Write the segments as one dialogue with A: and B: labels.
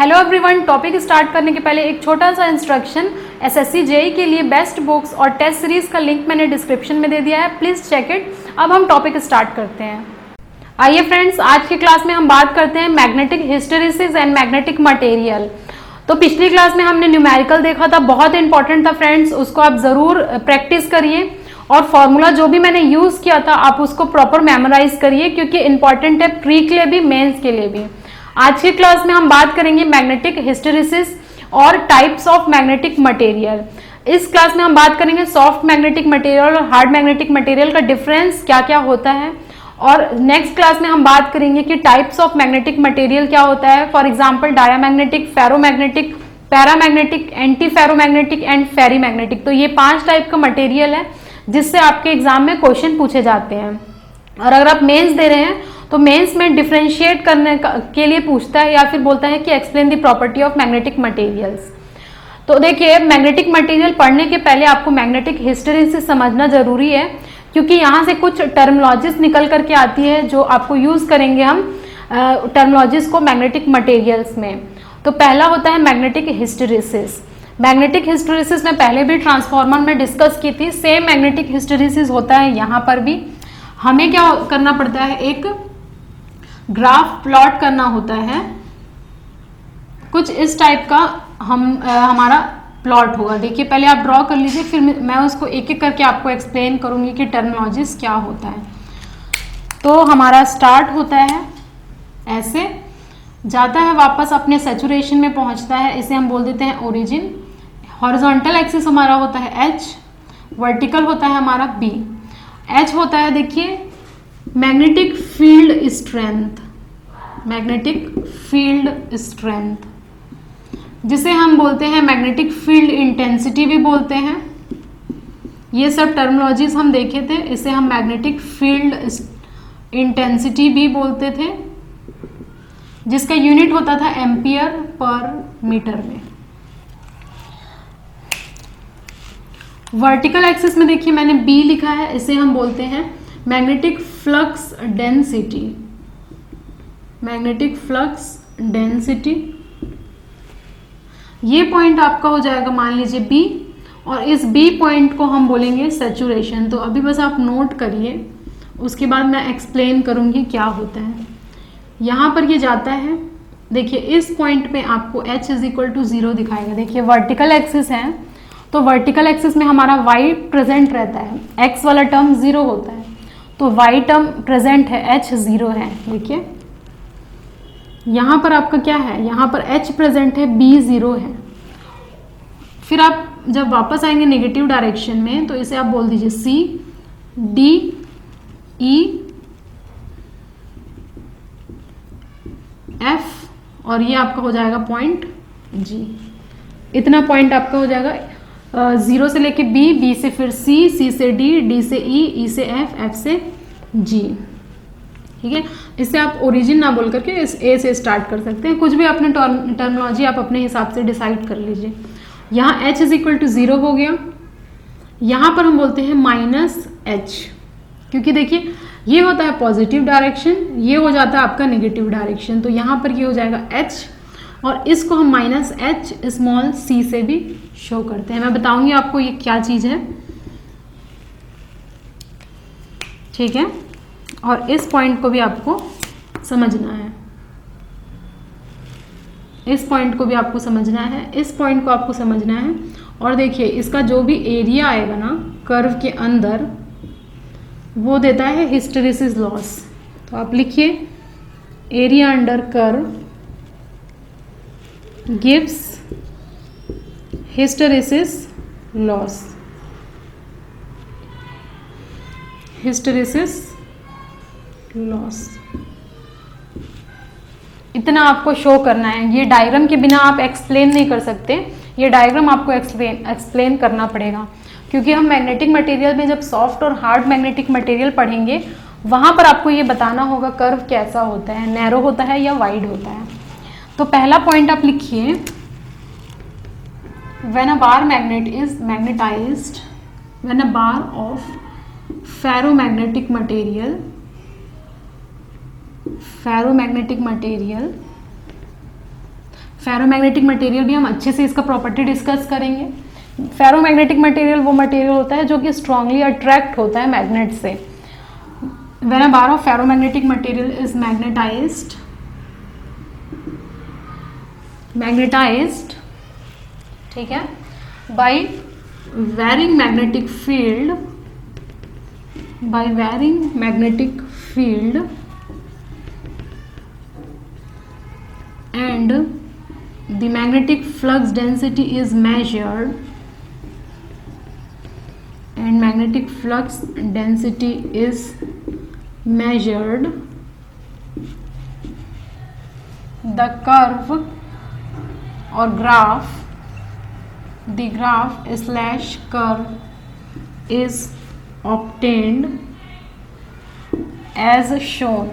A: Hello everyone, topic start करने के पहले एक छोटा सा इंस्ट्रक्शन। एसएससी जेई के लिए बेस्ट बुक्स और टेस्ट सीरीज का लिंक मैंने डिस्क्रिप्शन में दे दिया है, प्लीज़ चेक इट। अब हम टॉपिक स्टार्ट करते हैं। आइए फ्रेंड्स, आज की क्लास में हम बात करते हैं magnetic hysteresis and magnetic material. तो पिछली क्लास में हमने न्यूमेरिकल देखा था, बहुत इंपॉर्टेंट था फ्रेंड्स, उसको आप ज़रूर प्रैक्टिस करिए और फॉर्मूला जो भी मैंने यूज़ किया था आप उसको प्रॉपर मेमोराइज करिए, क्योंकि इंपॉर्टेंट है प्री के लिए भी, मेंस के लिए भी। आज की क्लास में हम बात करेंगे मैग्नेटिक हिस्टेरिसिस और टाइप्स ऑफ मैग्नेटिक मटेरियल। इस क्लास में हम बात करेंगे सॉफ्ट मैग्नेटिक मटेरियल और हार्ड मैग्नेटिक मटेरियल का डिफरेंस क्या क्या होता है, और नेक्स्ट क्लास में हम बात करेंगे कि टाइप्स ऑफ मैग्नेटिक मटेरियल क्या होता है। For example diamagnetic, ferromagnetic, paramagnetic, anti ferromagnetic and ferrimagnetic. तो ये 5 टाइप का मटेरियल है जिससे आपके एग्जाम में क्वेश्चन पूछे जाते हैं। और अगर आप मेंस दे रहे हैं तो मेंस में डिफरेंशिएट करने के लिए पूछता है या फिर बोलता है कि explain the property of magnetic materials. तो देखिए, मैग्नेटिक मटेरियल पढ़ने के पहले आपको मैग्नेटिक हिस्टेरिसिस समझना जरूरी है, क्योंकि यहाँ से कुछ टर्मिनोलॉजीज निकल करके आती है जो आपको यूज करेंगे हम टर्मिनोलॉजीज को मैग्नेटिक मटेरियल्स में। तो पहला होता है मैग्नेटिक हिस्टेरिसिस। मैग्नेटिक हिस्टेरिसिस में पहले भी ट्रांसफार्मर में डिस्कस की थी, सेम मैग्नेटिक हिस्टेरिसिस होता है यहाँ पर भी। हमें क्या करना पड़ता है, एक ग्राफ प्लॉट करना होता है, कुछ इस टाइप का हमारा प्लॉट होगा। देखिए, पहले आप ड्रॉ कर लीजिए, फिर मैं उसको एक एक करके आपको एक्सप्लेन करूंगी कि टर्मिनोलॉजीज क्या होता है। तो हमारा स्टार्ट होता है ऐसे, जाता है वापस अपने सैचुरेशन में पहुंचता है, इसे हम बोल देते हैं ओरिजिन। हॉरिजॉन्टल एक्सिस हमारा होता है एच, वर्टिकल होता है हमारा बी। एच होता है, देखिए, magnetic field strength, magnetic field strength, जिसे हम बोलते हैं मैग्नेटिक फील्ड इंटेंसिटी भी बोलते हैं। ये सब टर्मिनोलॉजीज हम देखे थे, इसे हम मैग्नेटिक फील्ड इंटेंसिटी भी बोलते थे, जिसका यूनिट होता था एम्पियर पर मीटर में। वर्टिकल एक्सिस में देखिए मैंने बी लिखा है, इसे हम बोलते हैं magnetic flux density, magnetic flux density. ये पॉइंट आपका हो जाएगा मान लीजिए बी, और इस बी पॉइंट को हम बोलेंगे सैचुरेशन। तो अभी बस आप नोट करिए, उसके बाद मैं एक्सप्लेन करूंगी क्या होता है। यहाँ पर ये जाता है, देखिए इस पॉइंट पे आपको h इज इक्वल टू 0 दिखाएगा। देखिए वर्टिकल एक्सिस है, तो वर्टिकल एक्सिस में हमारा y प्रेजेंट रहता है, x वाला टर्म 0 होता है, तो y टर्म प्रेजेंट है, h 0 है। देखिए यहाँ पर आपका क्या है, यहाँ पर h प्रेजेंट है, b 0 है। फिर आप जब वापस आएंगे नेगेटिव डायरेक्शन में, तो इसे आप बोल दीजिए c, d, e, f, और ये आपका हो जाएगा पॉइंट g। इतना पॉइंट आपका हो जाएगा 0 से लेके b, b से फिर c, c से d, d से e, e से f, f से g। ठीक है, इससे आप ओरिजिन ना बोल करके इस ए से स्टार्ट कर सकते हैं। कुछ भी अपने टर्मिनोलॉजी आप अपने हिसाब से डिसाइड कर लीजिए। यहाँ h इज इक्वल टू 0 हो गया। यहाँ पर हम बोलते हैं माइनस h, क्योंकि देखिए ये होता है पॉजिटिव डायरेक्शन, ये हो जाता है आपका नेगेटिव डायरेक्शन। तो यहाँ पर ये हो जाएगा h, और इसको हम माइनस h स्मॉल c से भी शो करते हैं। मैं बताऊंगी आपको ये क्या चीज़ है, ठीक है। और इस पॉइंट को भी आपको समझना है, इस पॉइंट को भी आपको समझना है, इस पॉइंट को आपको समझना है। और देखिए इसका जो भी एरिया आएगा ना कर्व के अंदर, वो देता है हिस्टेरिसिस लॉस। तो आप लिखिए area under curve gives hysteresis loss, hysteresis loss. इतना आपको शो करना है। ये डायग्राम के बिना आप एक्सप्लेन नहीं कर सकते, ये डायग्राम आपको एक्सप्लेन करना पड़ेगा, क्योंकि हम मैग्नेटिक मटेरियल में जब सॉफ्ट और हार्ड मैग्नेटिक मटेरियल पढ़ेंगे वहाँ पर आपको ये बताना होगा कर्व कैसा होता है, नैरो होता है या वाइड होता है। तो पहला पॉइंट आप लिखिए, when a bar magnet is magnetised, when a bar of ferromagnetic material, ferromagnetic material ferromagnetic material भी हम अच्छे से इसका प्रॉपर्टी डिस्कस करेंगे। फेरोमैग्नेटिक मटेरियल वो मटेरियल होता है जो कि स्ट्रांगली अट्रैक्ट होता है मैग्नेट से। When a bar of ferromagnetic material is magnetised, ठीक है, bye varying magnetic field and the magnetic flux density is measured, the curve or graph / curve is obtained as shown।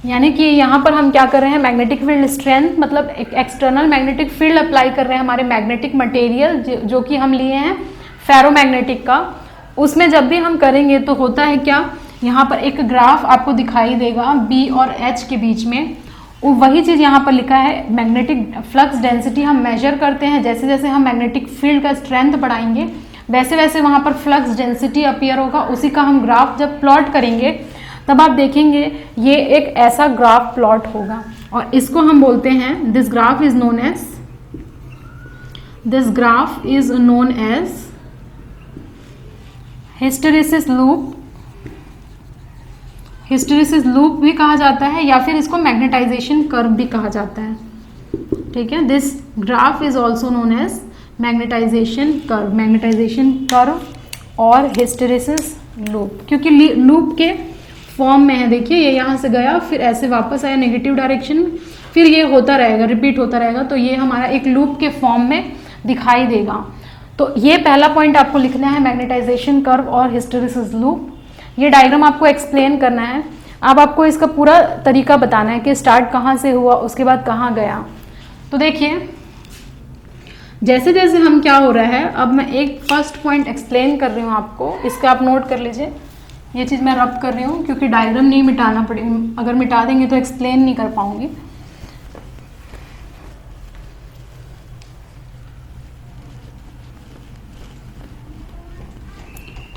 A: यानी कि यहाँ पर हम क्या कर रहे हैं, मैग्नेटिक फील्ड स्ट्रेंथ मतलब एक एक्सटर्नल मैग्नेटिक फील्ड अप्लाई कर रहे हैं हमारे मैग्नेटिक मटेरियल जो कि हम लिए हैं फेरोमैग्नेटिक का। उसमें जब भी हम करेंगे तो होता है क्या, यहाँ पर एक ग्राफ आपको दिखाई देगा B और H के बीच में। वही चीज़ यहाँ पर लिखा है, मैग्नेटिक फ्लक्स डेंसिटी हम मेजर करते हैं। जैसे जैसे हम मैग्नेटिक फील्ड का स्ट्रेंथ बढ़ाएंगे वैसे वैसे वहाँ पर फ्लक्स डेंसिटी अपीयर होगा। उसी का हम ग्राफ जब प्लॉट करेंगे तब आप देखेंगे ये एक ऐसा ग्राफ प्लॉट होगा और इसको हम बोलते हैं, this graph is known as hysteresis loop भी कहा जाता है या फिर इसको मैग्नेटाइजेशन कर्व भी कहा जाता है। ठीक है, this graph is also known as magnetisation curve और हिस्टेरेसिस लूप, क्योंकि लूप के फॉर्म में है। देखिए ये यहाँ से गया फिर ऐसे वापस आया नेगेटिव डायरेक्शन, फिर ये होता रहेगा, रिपीट होता रहेगा, तो ये हमारा एक लूप के फॉर्म में दिखाई देगा। तो ये पहला पॉइंट आपको लिखना है, मैग्नेटाइजेशन कर्व और हिस्टेरेसिस लूप। ये डायग्राम आपको एक्सप्लेन करना है। अब आपको इसका पूरा तरीका बताना है कि स्टार्ट कहाँ से हुआ, उसके बाद कहाँ गया। तो देखिए जैसे जैसे हम क्या हो रहा है, अब मैं एक फर्स्ट पॉइंट एक्सप्लेन कर रही हूँ आपको, इसका आप नोट कर लीजिए। ये चीज़ मैं रब कर रही हूँ क्योंकि डायग्राम नहीं मिटाना पड़ेगा, अगर मिटा देंगे तो एक्सप्लेन नहीं कर पाऊंगी।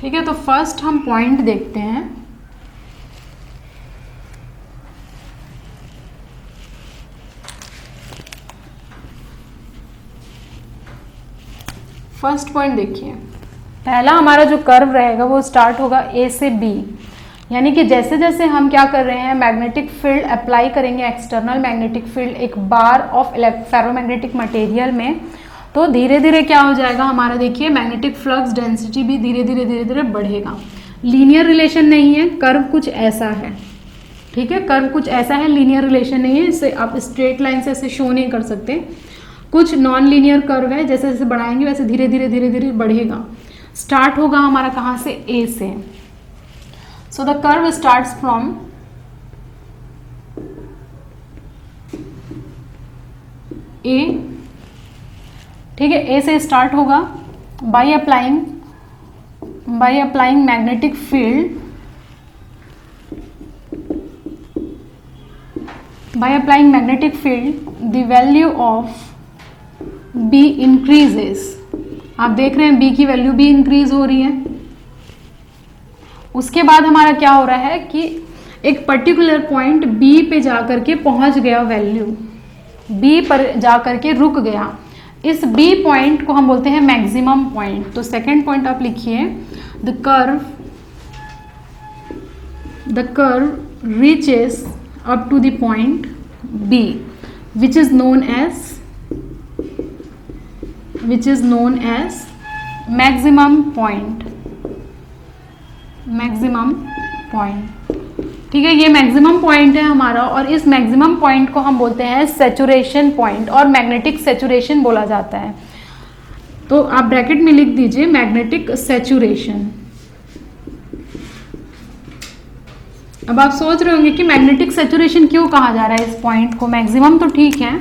A: ठीक है, तो फर्स्ट हम पॉइंट देखते हैं। फर्स्ट पॉइंट देखिए, पहला हमारा जो कर्व रहेगा वो स्टार्ट होगा ए से बी, यानी कि जैसे जैसे हम क्या कर रहे हैं, मैग्नेटिक फील्ड अप्लाई करेंगे, एक्सटर्नल मैग्नेटिक फील्ड एक बार ऑफ फेरोमैग्नेटिक मटेरियल में, तो धीरे धीरे क्या हो जाएगा हमारा, देखिए मैग्नेटिक फ्लक्स डेंसिटी भी धीरे धीरे बढ़ेगा। लीनियर रिलेशन नहीं है, कर्व कुछ ऐसा है। ठीक है, कर्व कुछ ऐसा है, लीनियर रिलेशन नहीं है, इसे आप स्ट्रेट लाइन से ऐसे शो नहीं कर सकते। कुछ नॉन लीनियर कर्व है, जैसे जैसे बढ़ाएंगे वैसे धीरे धीरे बढ़ेगा। स्टार्ट होगा हमारा कहाँ से, ए से। So the curve starts from A. ठीक है, ए से स्टार्ट होगा by applying magnetic field, the value of B increases. आप देख रहे हैं बी की वैल्यू भी इंक्रीज हो रही है। उसके बाद हमारा क्या हो रहा है कि एक पर्टिकुलर पॉइंट बी पे जाकर के पहुंच गया, वैल्यू बी पर जाकर के रुक गया। इस बी पॉइंट को हम बोलते हैं मैक्सिमम पॉइंट। तो सेकंड पॉइंट आप लिखिए, the curve reaches up to the point B which is known as maximum point. ठीक है, ये मैक्सिमम पॉइंट है हमारा, और इस मैक्सिमम पॉइंट को हम बोलते हैं सैचुरेशन पॉइंट, और मैग्नेटिक सैचुरेशन बोला जाता है। तो आप ब्रैकेट में लिख दीजिए मैग्नेटिक सैचुरेशन। अब आप सोच रहे होंगे कि मैग्नेटिक सैचुरेशन क्यों कहा जा रहा है इस पॉइंट को, मैक्सिमम तो ठीक है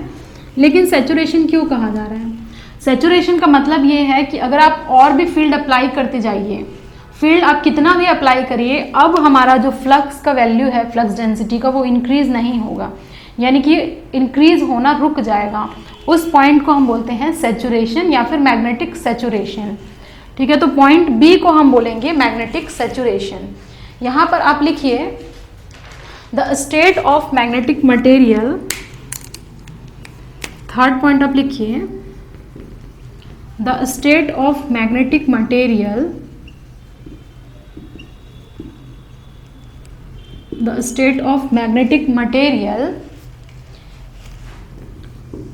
A: लेकिन सैचुरेशन क्यों कहा जा रहा है। सैचुरेशन का मतलब ये है कि अगर आप और भी फील्ड अप्लाई करते जाइए, फील्ड आप कितना भी अप्लाई करिए, अब हमारा जो फ्लक्स का वैल्यू है, फ्लक्स डेंसिटी का, वो इंक्रीज नहीं होगा। यानी कि इंक्रीज होना रुक जाएगा, उस पॉइंट को हम बोलते हैं सैचुरेशन या फिर मैग्नेटिक सैचुरेशन। ठीक है, तो पॉइंट बी को हम बोलेंगे मैग्नेटिक सैचुरेशन। यहाँ पर आप लिखिए the state of magnetic material, third point आप लिखिए the state of magnetic material, the state of magnetic material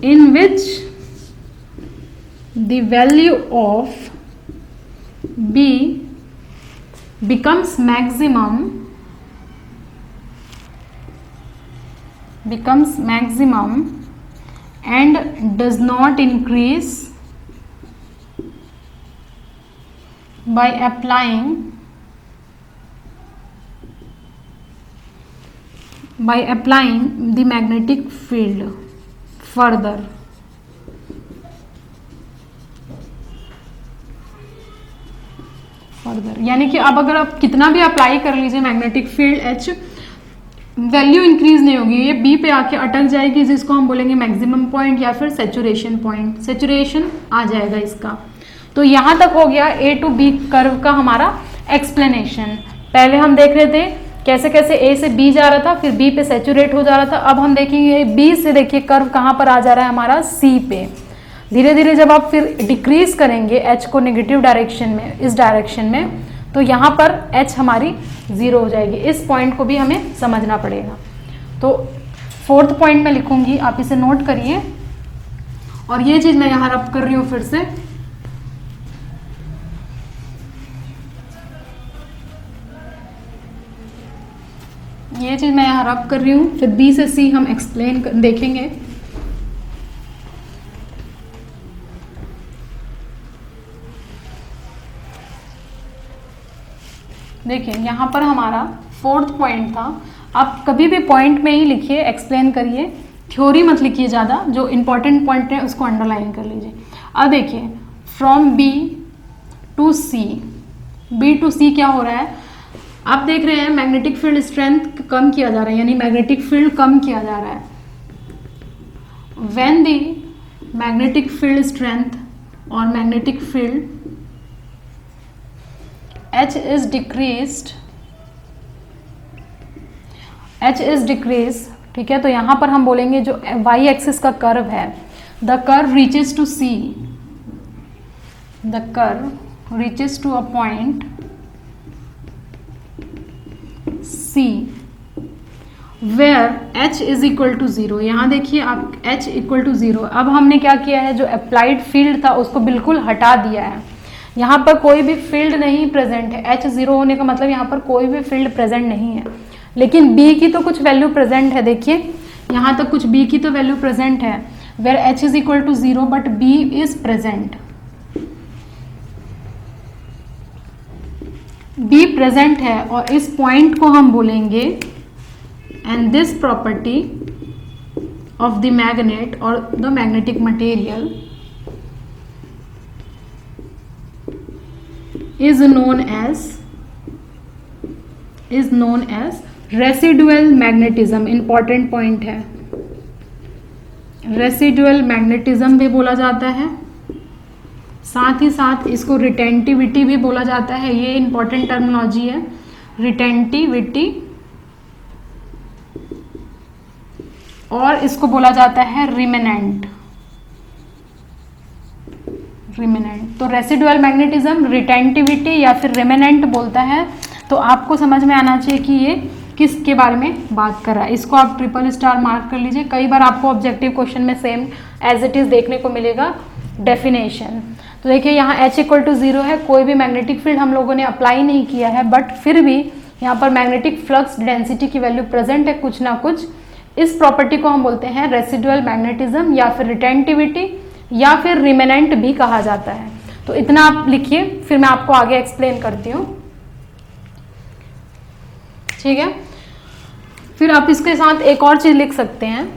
A: in which the value of B becomes maximum and does not increase by applying the magnetic field further। यानी कि अब अगर आप कितना भी apply कर लीजिए magnetic field H, value increase नहीं होगी, ये B पे आके अटक जाएगी, जिसको हम बोलेंगे मैक्सिमम पॉइंट या फिर सैचुरेशन पॉइंट, सैचुरेशन आ जाएगा इसका। तो यहाँ तक हो गया A to B कर्व का हमारा एक्सप्लेनेशन। पहले हम देख रहे थे कैसे कैसे A से B जा रहा था, फिर B पे सैचुरेट हो जा रहा था। अब हम देखेंगे B से, देखिए कर्व कहाँ पर आ जा रहा है हमारा C पे। धीरे धीरे जब आप फिर डिक्रीज करेंगे H को नेगेटिव डायरेक्शन में, इस डायरेक्शन में, तो यहाँ पर H हमारी 0 हो जाएगी। इस पॉइंट को भी हमें समझना पड़ेगा। तो फोर्थ पॉइंट में लिखूंगी, आप इसे नोट करिए। और ये चीज़ मैं यहाँ रब कर रही हूँ फिर से, ये चीज मैं यहाँ रब कर रही हूँ। फिर B से C हम एक्सप्लेन देखेंगे। देखिए यहाँ पर हमारा फोर्थ पॉइंट था। आप कभी भी पॉइंट में ही लिखिए, एक्सप्लेन करिए, थ्योरी मत लिखिए ज़्यादा, जो इंपॉर्टेंट पॉइंट है उसको अंडरलाइन कर लीजिए। अब देखिए from B to C, B to C क्या हो रहा है, आप देख रहे हैं मैग्नेटिक फील्ड स्ट्रेंथ कम किया जा रहा है, यानी मैग्नेटिक फील्ड कम किया जा रहा है। When the magnetic field strength और magnetic field H is decreased, ठीक है। तो यहां पर हम बोलेंगे जो y एक्सिस का कर्व है, the curve reaches to C, the curve reaches to a point C where H is equal to 0। यहाँ देखिए आप H equal to 0। अब हमने क्या किया है, जो अप्लाइड फील्ड था उसको बिल्कुल हटा दिया है। यहाँ पर कोई भी फील्ड नहीं प्रेजेंट है। H 0 होने का मतलब यहाँ पर कोई भी फील्ड प्रेजेंट नहीं है, लेकिन B की तो कुछ वैल्यू प्रेजेंट है। देखिए यहाँ तक कुछ B की तो वैल्यू प्रेजेंट है, where H is equal to 0 but B is present। B present है और इस पॉइंट को हम बोलेंगे, and this property of the magnet और the magnetic material is known as residual magnetism. Important point है, रेसिडुअल मैग्नेटिज्म भी बोला जाता है, साथ ही साथ इसको रिटेंटिविटी भी बोला जाता है। ये इंपॉर्टेंट टर्मिनोलॉजी है, रिटेंटिविटी, और इसको बोला जाता है रिमेनेंट। तो रेसिडुअल मैग्नेटिज्म, रिटेंटिविटी या फिर रिमेनेंट बोलता है। तो आपको समझ में आना चाहिए कि ये किसके बारे में बात कर रहा है। इसको आप ट्रिपल स्टार मार्क कर लीजिए। कई बार आपको ऑब्जेक्टिव क्वेश्चन में सेम एज इट इज देखने को मिलेगा डेफिनेशन। तो देखिए यहाँ H इक्वल टू 0 है, कोई भी मैग्नेटिक फील्ड हम लोगों ने अप्लाई नहीं किया है, बट फिर भी यहाँ पर मैग्नेटिक फ्लक्स डेंसिटी की वैल्यू प्रेजेंट है कुछ ना कुछ। इस प्रॉपर्टी को हम बोलते हैं रेसिडुअल मैग्नेटिज्म या फिर रिटेंटिविटी या फिर रिमेनेंट भी कहा जाता है। तो इतना आप लिखिए, फिर मैं आपको आगे एक्सप्लेन करती हूँ, ठीक है। फिर आप इसके साथ एक और चीज़ लिख सकते हैं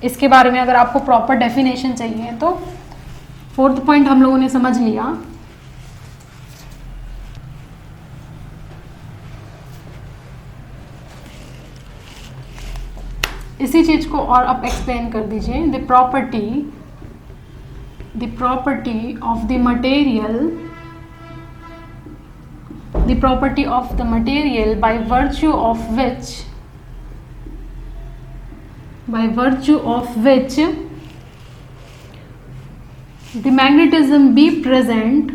A: इसके बारे में, अगर आपको प्रॉपर डेफिनेशन चाहिए तो। फोर्थ पॉइंट हम लोगों ने समझ लिया। इसी चीज को और आप एक्सप्लेन कर दीजिए। The property of the material, the property of the material by virtue of which the magnetism be present,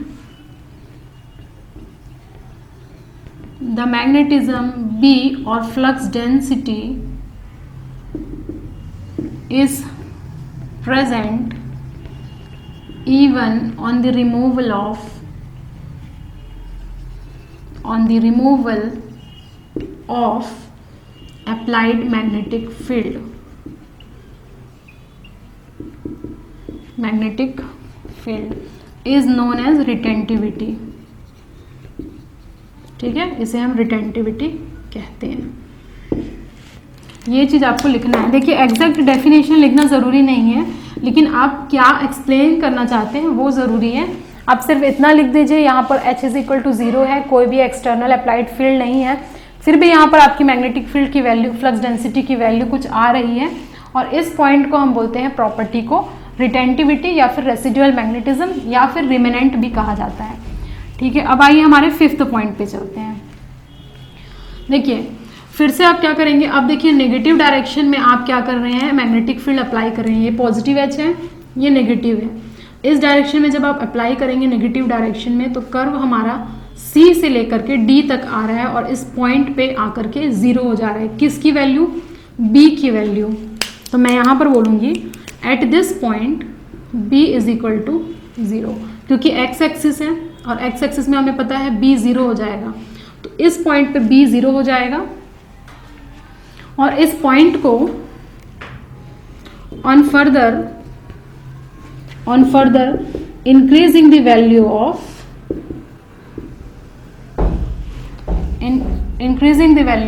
A: the magnetism B or flux density is present even on the removal of applied magnetic field is known as retentivity। ठीक है, इसे हम retentivity कहते हैं। ये चीज़ आपको लिखना है। देखिए एग्जैक्ट डेफिनेशन लिखना ज़रूरी नहीं है, लेकिन आप क्या एक्सप्लेन करना चाहते हैं वो ज़रूरी है। आप सिर्फ इतना लिख दीजिए, यहाँ पर H इज इक्वल टू 0 है, कोई भी एक्सटर्नल अप्लाइड फील्ड नहीं है, फिर भी यहाँ पर आपकी मैग्नेटिक फील्ड की वैल्यू, फ्लक्स डेंसिटी की वैल्यू कुछ आ रही है, और इस पॉइंट को हम बोलते हैं प्रॉपर्टी को रिटेंटिविटी या फिर रेसिडुअल मैग्नेटिज्म या फिर रिमेनेंट भी कहा जाता है। ठीक है, अब आइए हमारे 5th पॉइंट पे चलते हैं। देखिए फिर से आप क्या करेंगे, अब देखिए नेगेटिव डायरेक्शन में आप क्या कर रहे हैं, मैग्नेटिक फील्ड अप्लाई कर रहे हैं। ये पॉजिटिव एच है, ये नेगेटिव है। इस डायरेक्शन में जब आप अप्लाई करेंगे नेगेटिव डायरेक्शन में, तो कर्व हमारा C से लेकर के D तक आ रहा है और इस पॉइंट पे आकर के 0 हो जा रहा है। किसकी वैल्यू, B की वैल्यू। तो मैं यहाँ पर बोलूँगी at this point B is equal to 0, क्योंकि x एक्सिस है और x एक्सिस में हमें पता है B 0 हो जाएगा, तो इस पॉइंट पे B 0 हो जाएगा। और इस पॉइंट को on further increasing the value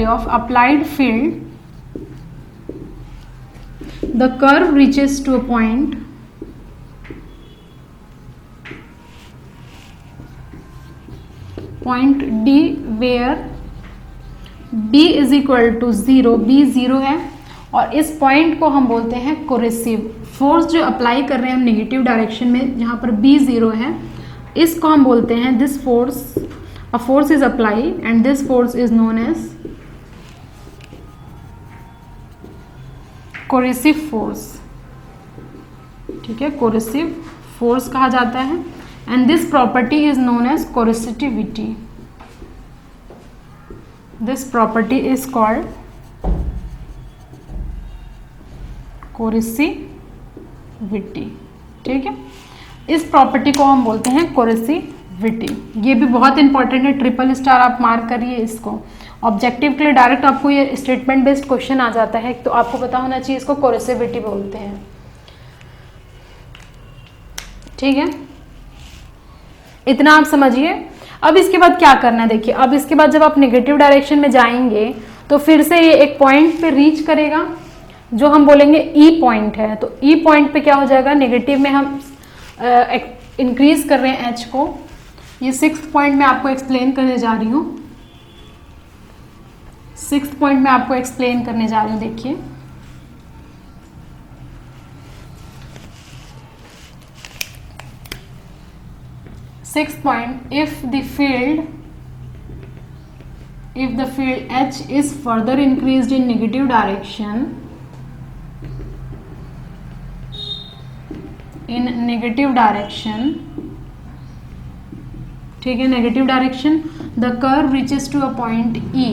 A: of applied field, the curve reaches to a point D where B is equal to 0, B 0 है, और इस पॉइंट को हम बोलते हैं कोरेसिव फोर्स। जो अप्लाई कर रहे हैं हम नेगेटिव डायरेक्शन में, जहाँ पर B 0 है, इसको हम बोलते हैं this force, a force is apply and this force is known as coercive force. ठीक है, कोरेसिव फोर्स कहा जाता है, and this property is known as coercivity. This property is called coercivity. ठीक है, इस प्रॉपर्टी को हम बोलते हैं कोरेसिविटी। ये भी बहुत इंपॉर्टेंट है, ट्रिपल स्टार आप मार्क करिए इसको। ऑब्जेक्टिव के लिए डायरेक्ट आपको ये स्टेटमेंट बेस्ड क्वेश्चन आ जाता है, तो आपको पता होना चाहिए इसको कोरेसिविटी बोलते हैं। ठीक है, इतना आप समझिए। अब इसके बाद क्या करना है, देखिए अब इसके बाद जब आप नेगेटिव डायरेक्शन में जाएंगे तो फिर से ये एक पॉइंट पे रीच करेगा जो हम बोलेंगे E पॉइंट है। तो E पॉइंट पे क्या हो जाएगा, नेगेटिव में हम इंक्रीज कर रहे हैं H को। ये 6th पॉइंट में आपको एक्सप्लेन करने जा रही हूँ, 6th पॉइंट में आपको एक्सप्लेन करने जा रही हूँ। देखिए sixth point, if the field H is further increased in negative direction, ठीक है, negative direction, the curve reaches to a point E,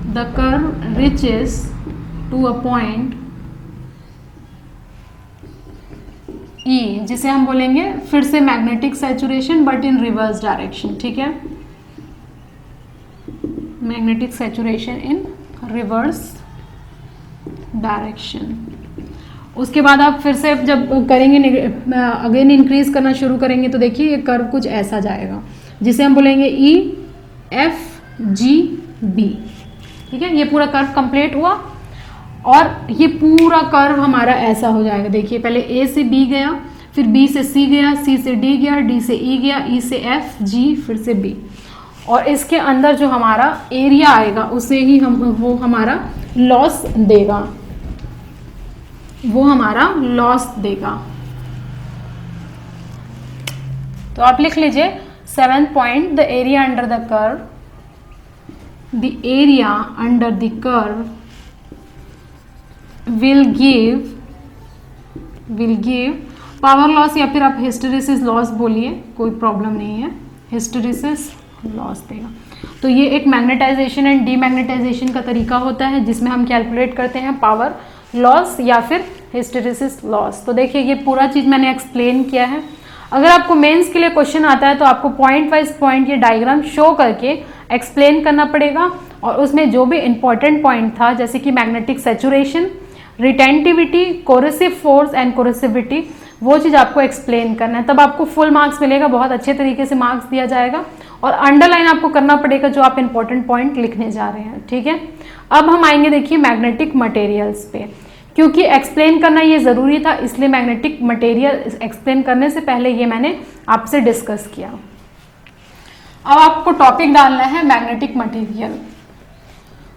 A: the curve reaches to a point E, जिसे हम बोलेंगे फिर से magnetic saturation but in reverse direction. ठीक है, magnetic saturation in reverse direction. उसके बाद आप फिर से जब करेंगे अगेन इंक्रीज करना शुरू करेंगे तो देखिए ये कर्व कुछ ऐसा जाएगा जिसे हम बोलेंगे E F G B। ठीक है, ये पूरा कर्व कंप्लीट हुआ और ये पूरा कर्व हमारा ऐसा हो जाएगा। देखिए पहले A से B गया, फिर B से C गया, C से D गया, D से E गया, E से F G फिर से B, और इसके अंदर जो हमारा एरिया आएगा उसे ही हम वो हमारा लॉस देगा, वो हमारा लॉस देगा। तो आप लिख लीजिए 7th point, the area under the curve, the area under the curve will give power loss, या फिर आप हिस्टेरिसिस लॉस बोलिए, कोई प्रॉब्लम नहीं है, हिस्टेरिसिस लॉस देगा। तो ये एक मैग्नेटाइजेशन एंड डीमैग्नेटाइजेशन का तरीका होता है जिसमें हम कैलकुलेट करते हैं पावर लॉस या फिर हिस्टेरिसिस लॉस। तो देखिए ये पूरा चीज़ मैंने एक्सप्लेन किया है। अगर आपको मेंस के लिए क्वेश्चन आता है तो आपको पॉइंट वाइज पॉइंट ये डायग्राम शो करके एक्सप्लेन करना पड़ेगा, और उसमें जो भी इंपॉर्टेंट पॉइंट था जैसे कि magnetic saturation, retentivity, coercive force and coercivity, वो चीज़ आपको एक्सप्लेन करना है, तब आपको फुल मार्क्स मिलेगा, बहुत अच्छे तरीके से मार्क्स दिया जाएगा। और अंडरलाइन आपको करना पड़ेगा जो आप इंपॉर्टेंट पॉइंट लिखने जा रहे हैं, ठीक है। अब हम आएंगे देखिए मैग्नेटिक मटेरियल्स पे, क्योंकि एक्सप्लेन करना ये ज़रूरी था, इसलिए मैग्नेटिक मटेरियल एक्सप्लेन करने से पहले ये मैंने आपसे डिस्कस किया। अब आपको टॉपिक डालना है मैग्नेटिक मटेरियल।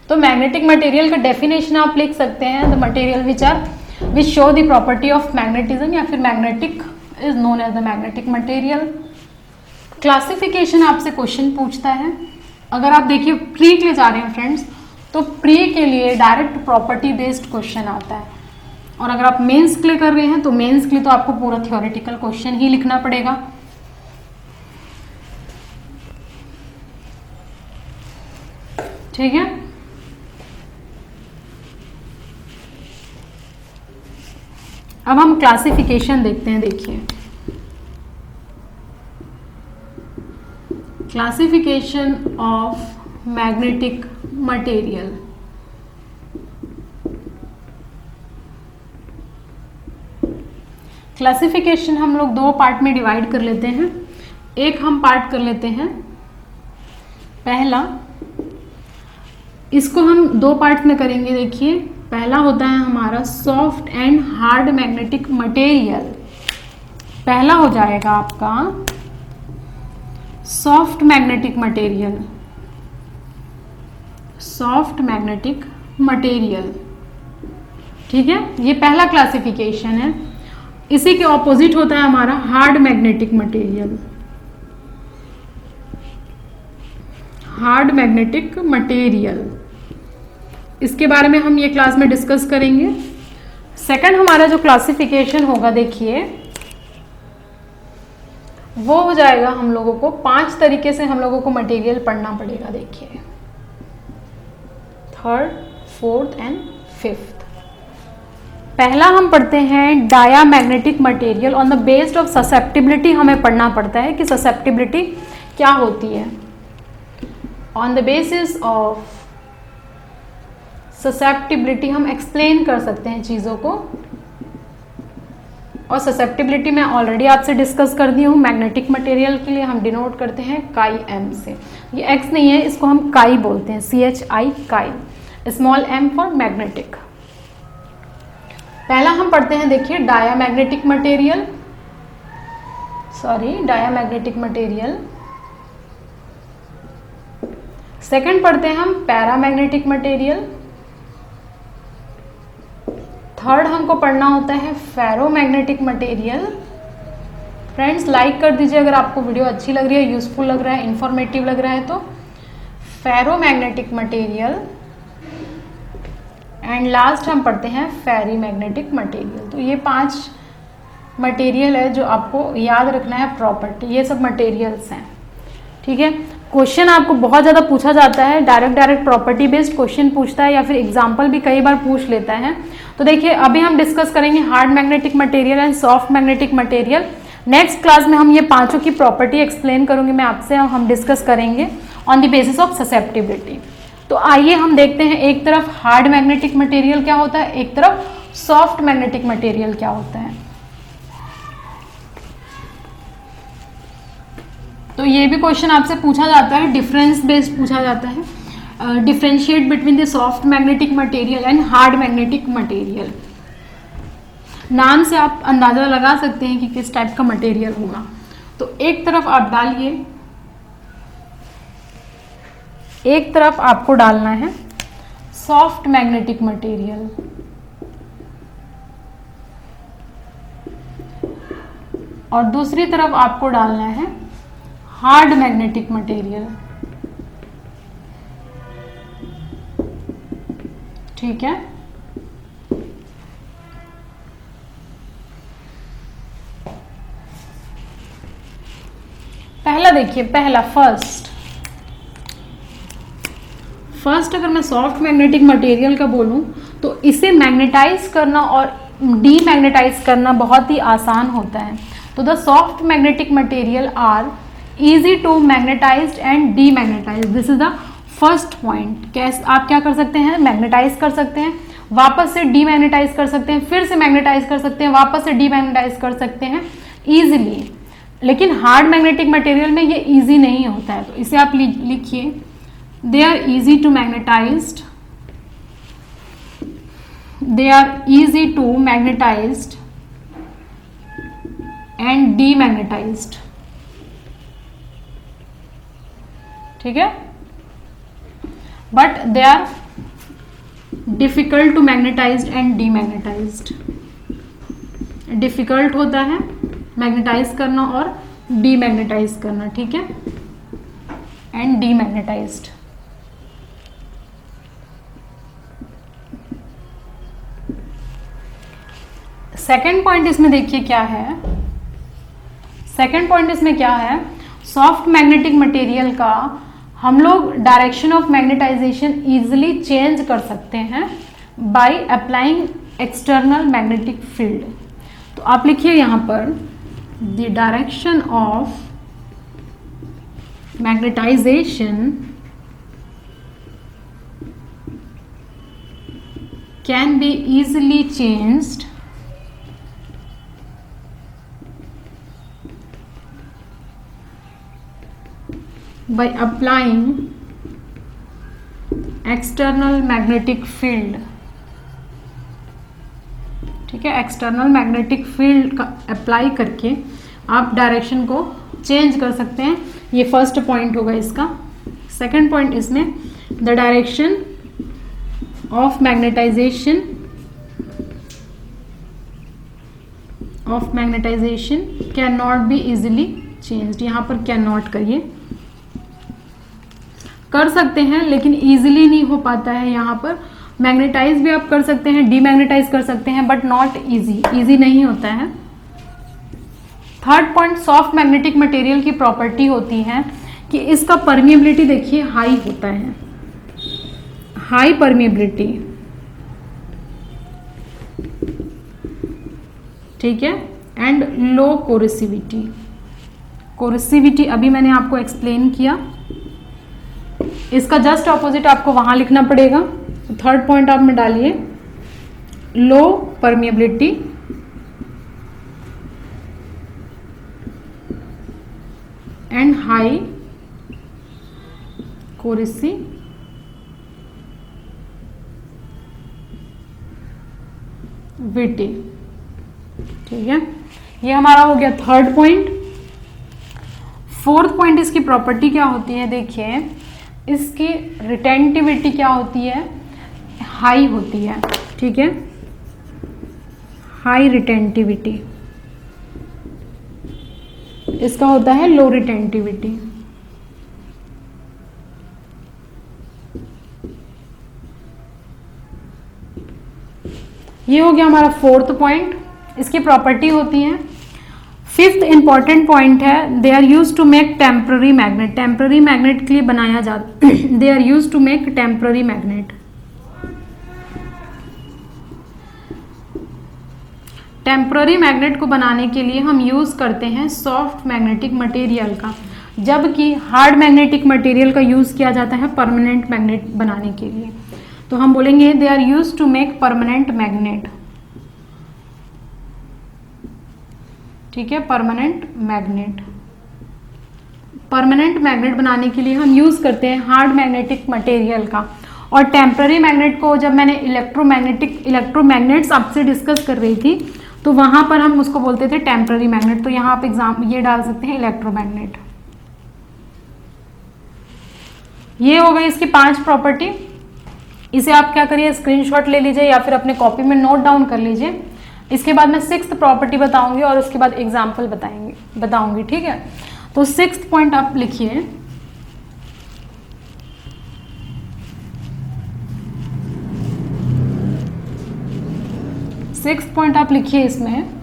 A: तो मैग्नेटिक मटेरियल का डेफिनेशन आप लिख सकते हैं, the material which show the property of magnetism, या फिर magnetic is known as the magnetic material. Classification आपसे क्वेश्चन पूछता है। अगर आप देखिए प्री के लिए जा रहे हैं फ्रेंड्स, तो प्री के लिए डायरेक्ट प्रॉपर्टी बेस्ड क्वेश्चन आता है, और अगर आप मेंस के लिए कर रहे हैं तो मेंस के लिए तो आपको पूरा थ्योरेटिकल क्वेश्चन ही लिखना पड़ेगा। ठीक है, अब हम क्लासिफिकेशन देखते हैं। देखिए classification of magnetic material. Classification हम लोग दो पार्ट में डिवाइड कर लेते हैं। एक हम पार्ट कर लेते हैं पहला, इसको हम दो पार्ट में करेंगे। देखिए पहला होता है हमारा soft and hard magnetic material. पहला हो जाएगा आपका soft magnetic material, soft magnetic material. ठीक है, ये पहला क्लासिफिकेशन है। इसी के ऑपोजिट होता है हमारा hard magnetic material. Hard magnetic material, इसके बारे में हम ये क्लास में डिस्कस करेंगे। सेकंड हमारा जो क्लासिफिकेशन होगा, देखिए वो हो जाएगा, हम लोगों को 5 तरीके से हम लोगों को मटेरियल पढ़ना पड़ेगा। देखिए 3rd, 4th एंड 5th। पहला हम पढ़ते हैं diamagnetic material. On the based of susceptibility हमें पढ़ना पड़ता है कि ससेप्टिबिलिटी क्या होती है। On the basis of susceptibility हम एक्सप्लेन कर सकते हैं चीज़ों को, और ससेप्टिबिलिटी मैं ऑलरेडी आपसे डिस्कस कर दी हूँ। मैग्नेटिक मटेरियल के लिए हम डिनोट करते हैं काई एम से। ये एक्स नहीं है, इसको हम काई बोलते हैं, CHI काई, स्मॉल m फॉर मैग्नेटिक। पहला हम पढ़ते हैं, देखिए diamagnetic material, diamagnetic material. Second पढ़ते हैं हम पैरामैग्नेटिक मटेरियल। थर्ड हमको पढ़ना होता है फेरोमैग्नेटिक मटेरियल। फ्रेंड्स लाइक कर दीजिए अगर आपको वीडियो अच्छी लग रही है, यूजफुल लग रहा है, इंफॉर्मेटिव लग रहा है तो। फेरोमैग्नेटिक मटेरियल एंड लास्ट हम पढ़ते हैं फेरीमैग्नेटिक मटेरियल। तो ये 5 मटेरियल है जो आपको याद रखना है प्रॉपर्टी, ये सब मटेरियल्स हैं। ठीक है, क्वेश्चन आपको बहुत ज़्यादा पूछा जाता है, डायरेक्ट प्रॉपर्टी बेस्ड क्वेश्चन पूछता है, या फिर एग्जाम्पल भी कई बार पूछ लेता है। तो देखिए अभी हम डिस्कस करेंगे hard magnetic material and soft magnetic material. Next class में हम ये 5 की प्रॉपर्टी एक्सप्लेन करूंगी मैं आपसे, हम डिस्कस करेंगे on the basis of susceptibility. तो आइए हम देखते हैं, एक तरफ हार्ड मैग्नेटिक मटेरियल क्या होता है, एक तरफ सॉफ्ट मैग्नेटिक मटेरियल क्या होता है। तो ये भी क्वेश्चन आपसे पूछा जाता है, डिफरेंस बेस्ड पूछा जाता है, differentiate between the soft magnetic material and hard magnetic material. नाम से आप अंदाजा लगा सकते हैं कि किस टाइप का मटेरियल होगा। तो एक तरफ आप डालिए, एक तरफ आपको डालना है सॉफ्ट मैग्नेटिक मटेरियल, और दूसरी तरफ आपको डालना है हार्ड मैग्नेटिक मटेरियल। ठीक है, पहला देखिए, पहला फर्स्ट अगर मैं सॉफ्ट मैग्नेटिक मटेरियल का बोलूं तो इसे मैग्नेटाइज करना और डीमैग्नेटाइज करना बहुत ही आसान होता है। तो the soft magnetic material are easy to magnetise and demagnetise. This is the first point. कैसे आप क्या कर सकते हैं, मैग्नेटाइज कर सकते हैं, वापस से डीमैग्नेटाइज कर सकते हैं, फिर से मैग्नेटाइज कर सकते हैं, वापस से डीमैग्नेटाइज कर सकते हैं इजीली। लेकिन हार्ड मैग्नेटिक मटेरियल में ये इजी नहीं होता है। तो इसे आप लिखिए, they are easy to magnetized, they are easy to magnetized and demagnetized. ठीक है, but they are difficult to magnetized and demagnetized. Difficult होता है मैग्नेटाइज करना और डीमैग्नेटाइज करना। ठीक है, एंड डीमैग्नेटाइज्ड। सेकेंड पॉइंट इसमें देखिए क्या है, सेकेंड पॉइंट इसमें क्या है, सॉफ्ट मैग्नेटिक मटेरियल का हम लोग direction of magnetization easily change कर सकते हैं by applying external magnetic field. तो आप लिखिए यहां पर, the direction of magnetization can be easily changed by applying external magnetic field। ठीक है, एक्सटर्नल मैग्नेटिक फील्ड का अप्लाई करके आप डायरेक्शन को चेंज कर सकते हैं। ये फर्स्ट पॉइंट होगा इसका। सेकंड पॉइंट इसमें, the direction of magnetization can not be easily changed. यहाँ पर कैन नॉट करिए, कर सकते हैं लेकिन इजीली नहीं हो पाता है। यहाँ पर मैग्नेटाइज भी आप कर सकते हैं, डीमैग्नेटाइज कर सकते हैं, बट नॉट इजी नहीं होता है। Third point, soft magnetic material की प्रॉपर्टी होती है कि इसका परमिएबिलिटी देखिए हाई होता है, हाई परमिएबिलिटी। ठीक है, एंड लो कोरेसिविटी। कोरेसिविटी अभी मैंने आपको एक्सप्लेन किया। इसका जस्ट ऑपोजिट आपको वहां लिखना पड़ेगा। तो थर्ड पॉइंट आप में डालिए, लो परमिएबिलिटी एंड हाई कोरेसिविटी। ठीक है, ये हमारा हो गया थर्ड पॉइंट। फोर्थ पॉइंट, इसकी प्रॉपर्टी क्या होती है, देखिए इसकी रिटेंटिविटी क्या होती है, हाई होती है। ठीक है, हाई रिटेंटिविटी। इसका होता है लो रिटेंटिविटी। ये हो गया हमारा फोर्थ पॉइंट, इसकी प्रॉपर्टी होती है। फिफ्थ इंपॉर्टेंट पॉइंट है, they are use to make temporary magnet. Temporary magnet के लिए बनाया जाता है, they are use to make temporary magnet. Temporary magnet को बनाने के लिए हम यूज करते हैं सॉफ्ट मैग्नेटिक मटेरियल का, जबकि हार्ड मैग्नेटिक मटेरियल का यूज किया जाता है परमानेंट मैग्नेट बनाने के लिए। तो हम बोलेंगे they are use to make permanent magnet. ठीक है, परमानेंट मैग्नेट। परमानेंट मैग्नेट बनाने के लिए हम यूज करते हैं हार्ड मैग्नेटिक मटेरियल का। और टेम्पररी मैग्नेट को जब मैंने इलेक्ट्रोमैग्नेट्स आपसे डिस्कस कर रही थी तो वहां पर हम उसको बोलते थे टेम्पररी मैग्नेट। तो यहाँ आप एग्जाम ये डाल सकते हैं इलेक्ट्रोमैग्नेट। ये हो गई इसकी 5 प्रॉपर्टी। इसे आप क्या करिए, स्क्रीनशॉट ले लीजिए या फिर अपने कॉपी में नोट डाउन कर लीजिए। इसके बाद मैं 6th प्रॉपर्टी बताऊंगी और उसके बाद एग्जाम्पल बताऊंगी, ठीक है। तो 6th पॉइंट आप लिखिए, इसमें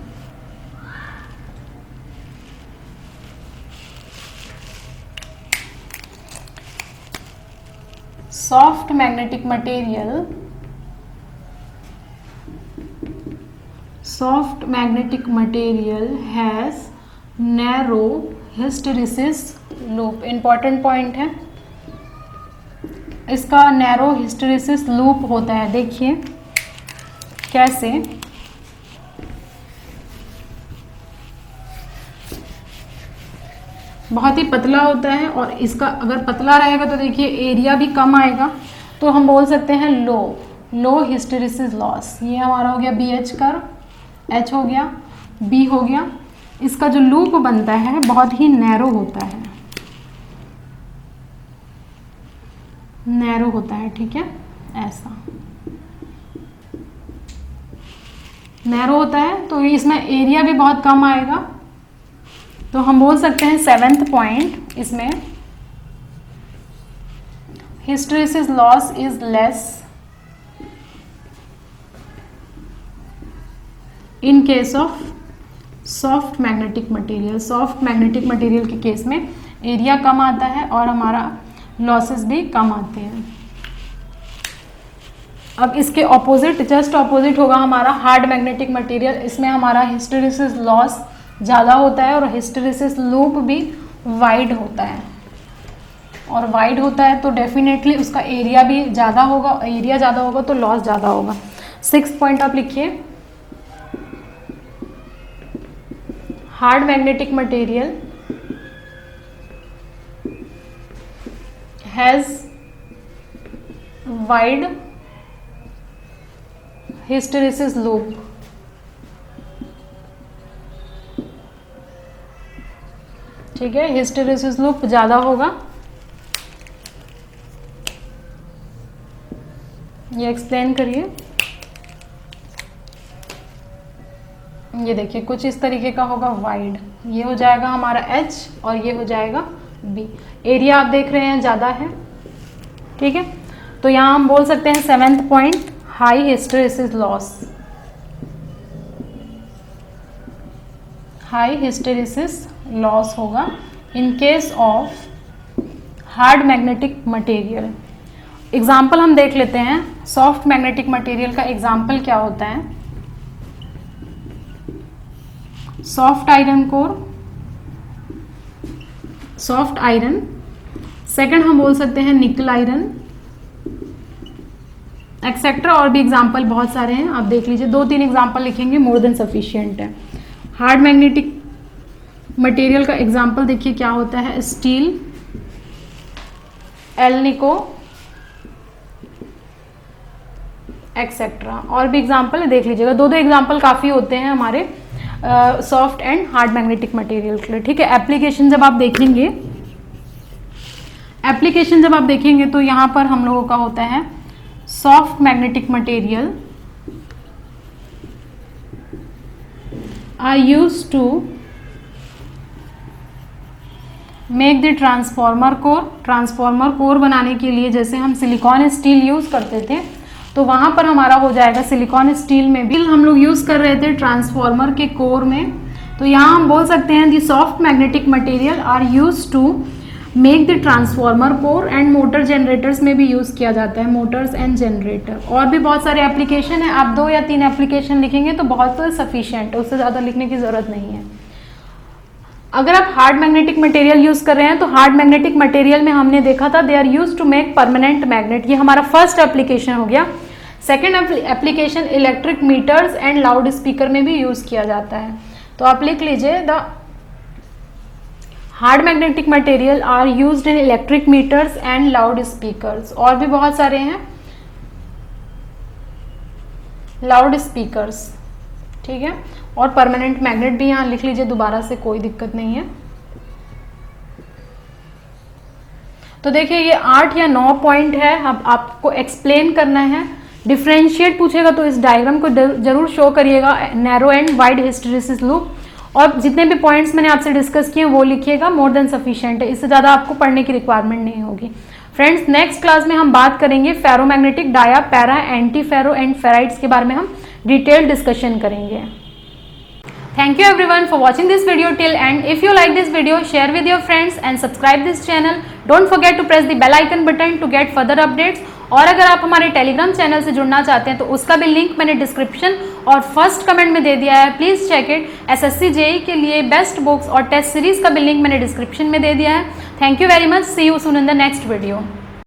A: soft magnetic material has narrow hysteresis loop। Important point है, इसका नैरो हिस्टेरेसिस लूप होता है। देखिए कैसे, बहुत ही पतला होता है और इसका अगर पतला रहेगा तो देखिए एरिया भी कम आएगा, तो हम बोल सकते हैं लो हिस्टेरेसिस लॉस। ये हमारा हो गया BH कर्व, H हो गया, B हो गया। इसका जो लूप बनता है बहुत ही नैरो होता है, ठीक है, ऐसा नैरो होता है, तो इसमें एरिया भी बहुत कम आएगा। तो हम बोल सकते हैं 7th पॉइंट इसमें, hysteresis loss is less in case of soft magnetic material के केस में एरिया कम आता है और हमारा लॉसेस भी कम आते हैं। अब इसके ऑपोजिट, जस्ट ऑपोजिट होगा हमारा हार्ड मैग्नेटिक मटेरियल। इसमें हमारा हिस्टेरेसिस लॉस ज़्यादा होता है और हिस्टेरेसिस लूप भी वाइड होता है, और वाइड होता है तो डेफिनेटली उसका एरिया भी ज़्यादा होगा, एरिया ज़्यादा होगा तो लॉस ज़्यादा होगा। 6th पॉइंट आप लिखिए, hard magnetic material has wide hysteresis loop. ठीक है, हिस्टेरेसिस लूप ज़्यादा होगा। ये एक्सप्लेन करिए। ये देखिए कुछ इस तरीके का होगा वाइड, ये हो जाएगा हमारा H और ये हो जाएगा B। एरिया आप देख रहे हैं ज़्यादा है, ठीक है। तो यहाँ हम बोल सकते हैं 7th point, high hysteresis loss, high hysteresis loss होगा in case of hard magnetic material. Example हम देख लेते हैं, सॉफ्ट मैग्नेटिक मटेरियल का एग्जाम्पल क्या होता है। Soft iron core, soft iron. Second हम बोल सकते हैं निकल आयरन, एक्सेट्रा। और भी एग्जाम्पल बहुत सारे हैं, आप देख लीजिए, 2-3 एग्जाम्पल लिखेंगे, मोर देन सफिशिएंट है। हार्ड मैग्नेटिक मटेरियल का एग्जाम्पल देखिए क्या होता है, स्टील, एल्निको, एक्सेट्रा। और भी एग्जाम्पल देख लीजिएगा, 2-2 एग्जाम्पल काफ़ी होते हैं हमारे soft and hard magnetic material के लिए, ठीक है। एप्लीकेशन जब आप देखेंगे तो यहाँ पर हम लोगों का होता है soft magnetic material are used to make the transformer core बनाने के लिए जैसे हम सिलिकॉन स्टील यूज़ करते थे, तो वहाँ पर हमारा हो जाएगा सिलिकॉन स्टील में भी हम लोग यूज़ कर रहे थे ट्रांसफॉर्मर के कोर में। तो यहाँ हम बोल सकते हैं the soft magnetic material are used to make the transformer core and motor generators में भी यूज़ किया जाता है, मोटर्स एंड जनरेटर। और भी बहुत सारे एप्लीकेशन है, आप 2 या 3 एप्लीकेशन लिखेंगे तो बहुत सफिशिएंट है, उससे ज़्यादा लिखने की ज़रूरत नहीं है। अगर आप हार्ड मैग्नेटिक मटेरियल यूज़ कर रहे हैं तो हार्ड मैग्नेटिक मटेरियल में हमने देखा था they are used to make permanent magnet, ये हमारा फर्स्ट एप्लीकेशन हो गया। Second application electric meters and loud speaker में भी यूज़ किया जाता है। तो आप लिख लीजिए the hard magnetic material are used in electric meters and loud speakers. और भी बहुत सारे हैं लाउड स्पीकर्स, ठीक है। और परमानेंट मैग्नेट भी यहाँ लिख लीजिए दोबारा से, कोई दिक्कत नहीं है। तो देखिए ये 8 या 9 पॉइंट है, अब आपको एक्सप्लेन करना है। डिफ्रेंशिएट पूछेगा तो इस डायग्राम को जरूर शो करिएगा, narrow and wide hysteresis loop, और जितने भी पॉइंट्स मैंने आपसे डिस्कस किए वो लिखिएगा, मोर देन सफिशिएंट है, इससे ज़्यादा आपको पढ़ने की रिक्वायरमेंट नहीं होगी। फ्रेंड्स नेक्स्ट क्लास में हम बात करेंगे ferromagnetic dia, para, anti ferro and ferrites के बारे में हम डिटेल डिस्कशन करेंगे। Thank you everyone for watching this video till end. If you like this video, share with your friends and subscribe this channel. Don't forget to press the bell icon button to get further updates. और अगर आप हमारे Telegram channel से जुड़ना चाहते हैं तो उसका भी लिंक मैंने डिस्क्रिप्शन और फर्स्ट कमेंट में दे दिया है, please check it. SSC JEE के लिए बेस्ट बुक्स और टेस्ट सीरीज का भी लिंक मैंने डिस्क्रिप्शन में दे दिया है। Thank you very much, see you soon in the next video.